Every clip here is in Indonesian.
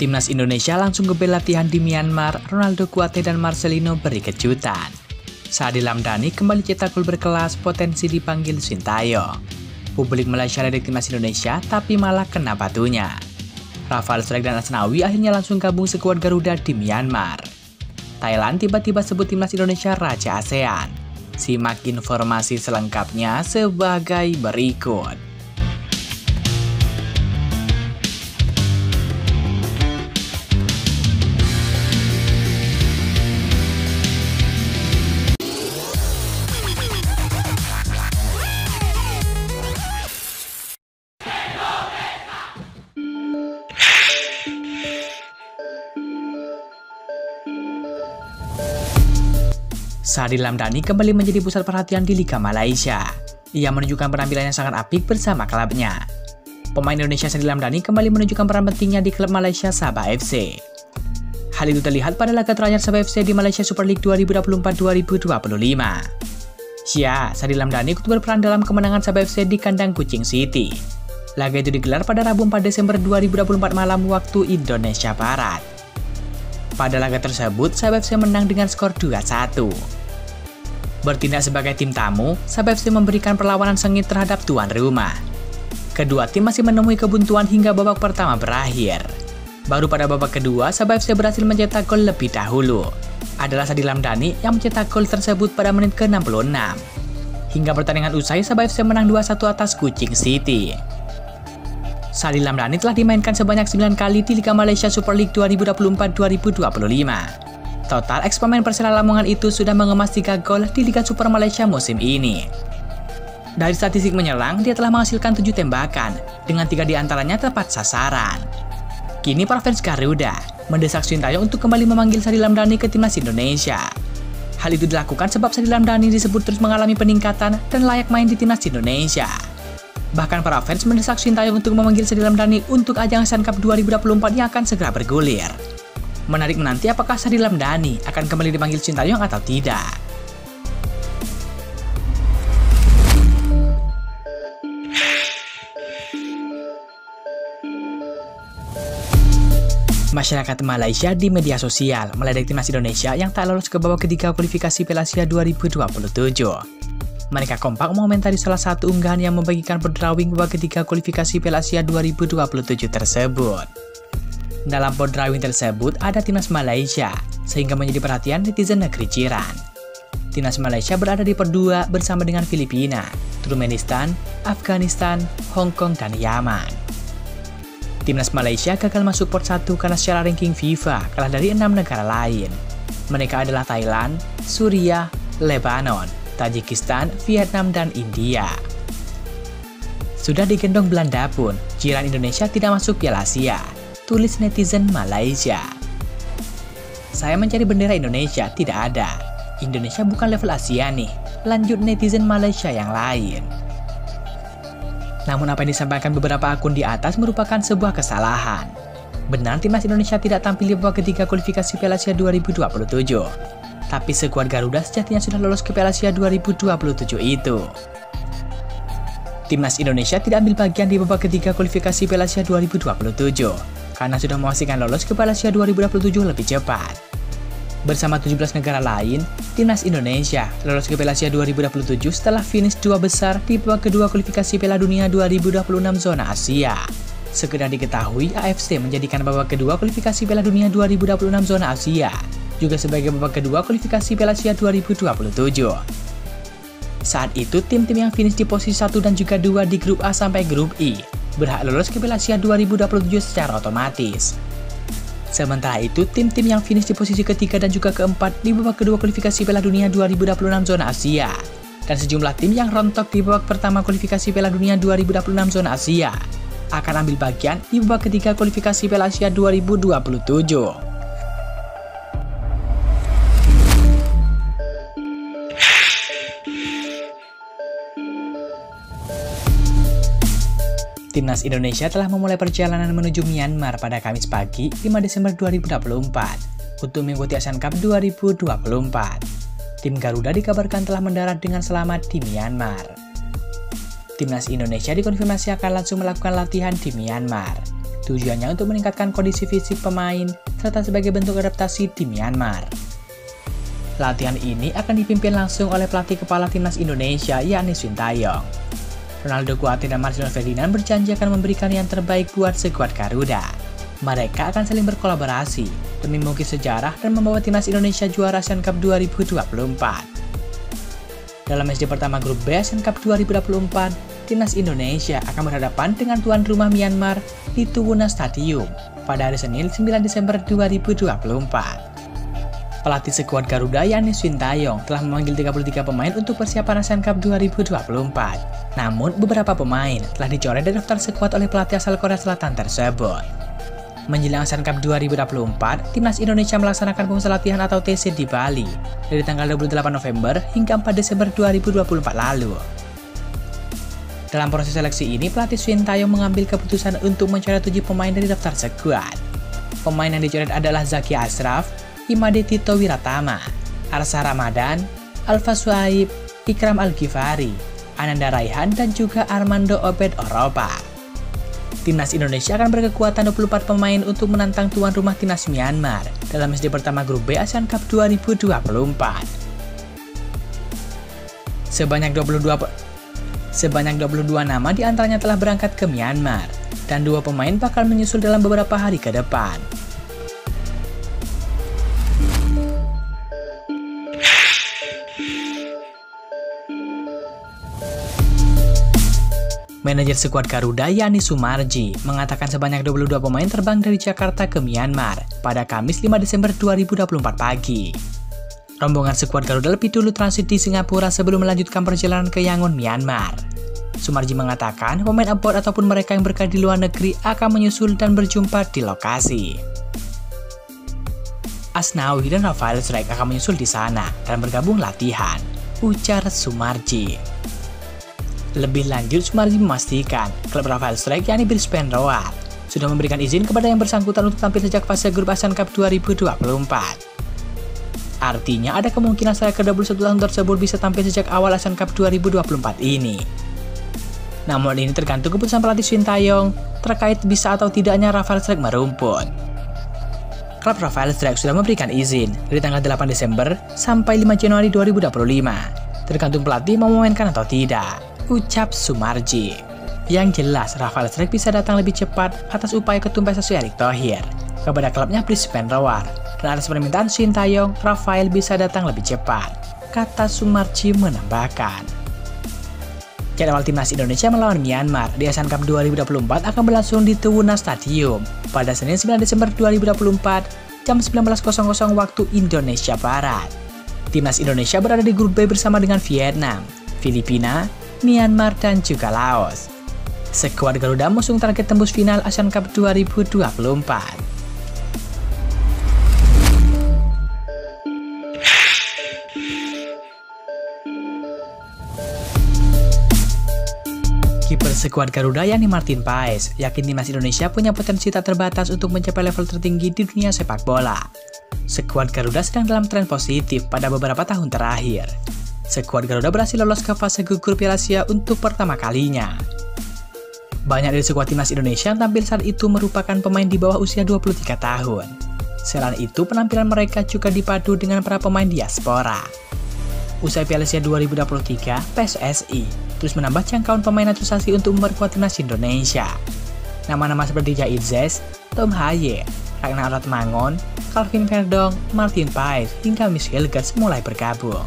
Timnas Indonesia langsung ke latihan di Myanmar, Ronaldo Kuate dan Marcelino beri kejutan. Sadil Ramdhani kembali cetak gol berkelas, potensi dipanggil Sintayong. Publik Malaysia ledek Timnas Indonesia, tapi malah kena batunya. Rafael Strike dan Asnawi akhirnya langsung gabung skuad Garuda di Myanmar. Thailand tiba-tiba sebut Timnas Indonesia Raja ASEAN. Simak informasi selengkapnya sebagai berikut. Sadil Ramdhani kembali menjadi pusat perhatian di Liga Malaysia. Ia menunjukkan penampilan yang sangat apik bersama klubnya. Pemain Indonesia Sadil Ramdhani kembali menunjukkan peran pentingnya di klub Malaysia Sabah FC. Hal itu terlihat pada laga terakhir Sabah FC di Malaysia Super League 2024-2025. Ya, Sadil Ramdhani ikut berperan dalam kemenangan Sabah FC di kandang Kuching City. Laga itu digelar pada Rabu 4 Desember 2024 malam waktu Indonesia Barat. Pada laga tersebut, Sabah FC menang dengan skor 2-1. Bertindak sebagai tim tamu, Sabah FC memberikan perlawanan sengit terhadap tuan rumah. Kedua tim masih menemui kebuntuan hingga babak pertama berakhir. Baru pada babak kedua, Sabah FC berhasil mencetak gol lebih dahulu. Adalah Sadil Ramdhani yang mencetak gol tersebut pada menit ke-66. Hingga pertandingan usai, Sabah FC menang 2-1 atas Kuching City. Sadil Ramdhani telah dimainkan sebanyak 9 kali di Liga Malaysia Super League 2024-2025. Total eks-pemain Persela Lamongan itu sudah mengemas 3 gol di Liga Super Malaysia musim ini. Dari statistik menyerang, dia telah menghasilkan 7 tembakan, dengan 3 diantaranya tepat sasaran. Kini para fans Garuda mendesak Sintayong untuk kembali memanggil Sadil Ramdhani ke Timnas Indonesia. Hal itu dilakukan sebab Sadil Ramdhani disebut terus mengalami peningkatan dan layak main di Timnas Indonesia. Bahkan para fans mendesak Sintayong untuk memanggil Sadil Ramdhani untuk ajang ASEAN Cup 2024 yang akan segera bergulir. Menarik menanti apakah Sadil Ramdhani akan kembali dipanggil Sintayong atau tidak. Masyarakat Malaysia di media sosial meledek Timnas Indonesia yang tak lolos ke babak ketiga kualifikasi Piala Asia 2027. Mereka kompak mengomentari salah satu unggahan yang membagikan drawing babak ketiga kualifikasi Piala Asia 2027 tersebut. Dalam drawing tersebut ada Timnas Malaysia, sehingga menjadi perhatian netizen negeri jiran. Timnas Malaysia berada di pot 2 bersama dengan Filipina, Turkmenistan, Afghanistan, Hong Kong, dan Yaman. Timnas Malaysia gagal masuk pot 1 karena secara ranking FIFA kalah dari 6 negara lain. Mereka adalah Thailand, Suriah, Lebanon, Tajikistan, Vietnam, dan India. Sudah digendong Belanda pun, jiran Indonesia tidak masuk Piala Asia. Tulis netizen Malaysia. Saya mencari bendera Indonesia, tidak ada. Indonesia bukan level Asia nih, lanjut netizen Malaysia yang lain. Namun apa yang disampaikan beberapa akun di atas merupakan sebuah kesalahan. Benar Timnas Indonesia tidak tampil di babak ketiga kualifikasi Piala Asia 2027. Tapi skuad Garuda sejatinya sudah lolos ke Piala Asia 2027 itu. Timnas Indonesia tidak ambil bagian di babak ketiga kualifikasi Piala Asia 2027. Karena sudah memastikan lolos ke Piala Asia 2027 lebih cepat. Bersama 17 negara lain, Timnas Indonesia lolos ke Piala Asia 2027 setelah finish 2 besar di babak kedua kualifikasi Piala Dunia 2026 zona Asia. Sekedar diketahui, AFC menjadikan babak kedua kualifikasi Piala Dunia 2026 zona Asia juga sebagai babak kedua kualifikasi Piala Asia 2027. Saat itu, tim-tim yang finish di posisi 1 dan juga 2 di grup A sampai grup I berhak lolos ke Piala Asia 2027 secara otomatis. Sementara itu, tim-tim yang finish di posisi ketiga dan juga keempat di babak kedua kualifikasi Piala Dunia 2026 zona Asia, dan sejumlah tim yang rontok di babak pertama kualifikasi Piala Dunia 2026 zona Asia, akan ambil bagian di babak ketiga kualifikasi Piala Asia 2027. Timnas Indonesia telah memulai perjalanan menuju Myanmar pada Kamis pagi 5 Desember 2024 untuk mengikuti ASEAN Cup 2024. Tim Garuda dikabarkan telah mendarat dengan selamat di Myanmar. Timnas Indonesia dikonfirmasi akan langsung melakukan latihan di Myanmar. Tujuannya untuk meningkatkan kondisi fisik pemain, serta sebagai bentuk adaptasi di Myanmar. Latihan ini akan dipimpin langsung oleh pelatih kepala timnas Indonesia, yakni Sintayong. Ronaldo Kuate dan Marcelo Ferdinand berjanji akan memberikan yang terbaik buat skuad Garuda. Mereka akan saling berkolaborasi demi mengukir sejarah dan membawa timnas Indonesia juara Asian Cup 2024. Dalam match pertama grup B Asian Cup 2024, timnas Indonesia akan berhadapan dengan tuan rumah Myanmar di Tuwuna Stadium pada hari Senin 9 Desember 2024. Pelatih skuad Garuda yakni Sintayong telah memanggil 33 pemain untuk persiapan Asian Cup 2024. Namun beberapa pemain telah dicoret dari daftar skuad oleh pelatih asal Korea Selatan tersebut. Menjelang Asian Cup 2024, timnas Indonesia melaksanakan pemusatan latihan atau TC di Bali dari tanggal 28 November hingga 4 Desember 2024 lalu. Dalam proses seleksi ini, pelatih Sintayong mengambil keputusan untuk mencoret 7 pemain dari daftar skuad. Pemain yang dicoret adalah Zaki Ashraf, Imade Tito Wiratama, Arsa Ramadan, Alfa Suhaib, Ikram Al-Ghifari, Ananda Raihan, dan juga Armando Obed Oropa. Timnas Indonesia akan berkekuatan 24 pemain untuk menantang tuan rumah timnas Myanmar dalam match pertama grup B Asian Cup 2024. Sebanyak 22 nama diantaranya telah berangkat ke Myanmar, dan 2 pemain bakal menyusul dalam beberapa hari ke depan. Manajer skuad Garuda Yani Sumarji mengatakan sebanyak 22 pemain terbang dari Jakarta ke Myanmar pada Kamis 5 Desember 2024 pagi. Rombongan skuad Garuda lebih dulu transit di Singapura sebelum melanjutkan perjalanan ke Yangon, Myanmar. Sumarji mengatakan pemain abroad ataupun mereka yang berada di luar negeri akan menyusul dan berjumpa di lokasi. Asnawi dan Rafael Strike akan menyusul di sana dan bergabung latihan, ujar Sumarji. Lebih lanjut, Sumarji memastikan klub Rafael Strike yakni Brisbane Roar sudah memberikan izin kepada yang bersangkutan untuk tampil sejak fase grup Asian Cup 2024. Artinya ada kemungkinan striker 21 tahun tersebut bisa tampil sejak awal Asian Cup 2024 ini. Namun ini tergantung keputusan pelatih Sintayong terkait bisa atau tidaknya Rafael Strike merumput. Klub Rafael Strike sudah memberikan izin dari tanggal 8 Desember sampai 5 Januari 2025. Tergantung pelatih mau memainkan atau tidak, ucap Sumarji. Yang jelas Rafael Strike bisa datang lebih cepat atas upaya ketum PSSI Erick Thohir kepada klubnya Brisbane Roar. Dan atas permintaan Sintayong, Rafael bisa datang lebih cepat, kata Sumarji menambahkan. Jadwal timnas Indonesia melawan Myanmar di Asian Cup 2024 akan berlangsung di Tuwuna Stadium pada Senin 9 Desember 2024 jam 19.00 waktu Indonesia Barat. Timnas Indonesia berada di grup B bersama dengan Vietnam, Filipina, Myanmar, dan juga Laos. Skuad Garuda mengusung target tembus final Asian Cup 2024. Kiper skuad Garuda yakni Martin Paes yakin timnas Indonesia punya potensi tak terbatas untuk mencapai level tertinggi di dunia sepak bola. Skuad Garuda sedang dalam tren positif pada beberapa tahun terakhir. Skuad Garuda berhasil lolos ke fase grup Piala Asia untuk pertama kalinya. Banyak dari skuad timnas Indonesia yang tampil saat itu merupakan pemain di bawah usia 23 tahun. Selain itu, penampilan mereka juga dipadu dengan para pemain diaspora. Usai Piala Asia 2023, PSSI terus menambah jangkauan pemain naturalisasi untuk memperkuat timnas Indonesia. Nama-nama seperti Jahid Zes, Tom Haye, Ragnar Ratmangon, Calvin Verdong, Martin Paes, hingga Miss Hilgers mulai bergabung.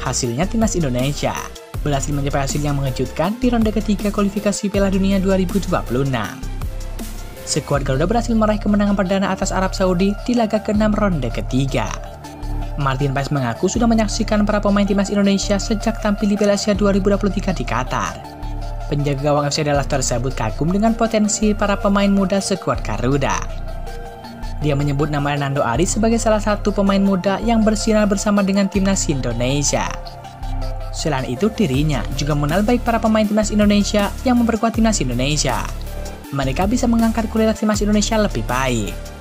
Hasilnya timnas Indonesia berhasil mencapai hasil yang mengejutkan di ronde ketiga kualifikasi Piala Dunia 2026. Skuad Garuda berhasil meraih kemenangan perdana atas Arab Saudi di laga ke-6 ronde ketiga. Martin Paes mengaku sudah menyaksikan para pemain timnas Indonesia sejak tampil di Piala Asia 2023 di Qatar. Penjaga gawang FC Dallas tersebut kagum dengan potensi para pemain muda skuad Garuda. Dia menyebut nama Nando Aris sebagai salah satu pemain muda yang bersinar bersama dengan timnas Indonesia. Selain itu, dirinya juga mengenal baik para pemain timnas Indonesia yang memperkuat timnas Indonesia. Mereka bisa mengangkat kualitas timnas Indonesia lebih baik.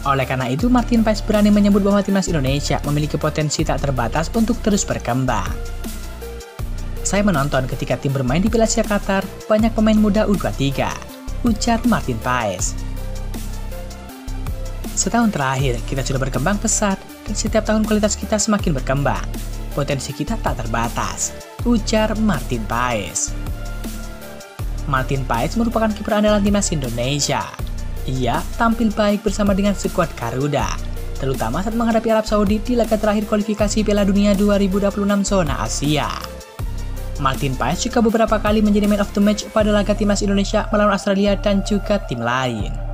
Oleh karena itu, Martin Paes berani menyebut bahwa timnas Indonesia memiliki potensi tak terbatas untuk terus berkembang. Saya menonton ketika tim bermain di Piala Asia Qatar, banyak pemain muda U23. ujar Martin Paes. Setahun terakhir, kita sudah berkembang pesat, dan setiap tahun kualitas kita semakin berkembang. Potensi kita tak terbatas, ujar Martin Paes. Martin Paes merupakan kiper andalan timnas Indonesia. Ia tampil baik bersama dengan skuad Garuda, terutama saat menghadapi Arab Saudi di laga terakhir kualifikasi Piala Dunia 2026 zona Asia. Martin Paes juga beberapa kali menjadi man of the match pada laga timnas Indonesia melawan Australia dan juga tim lain.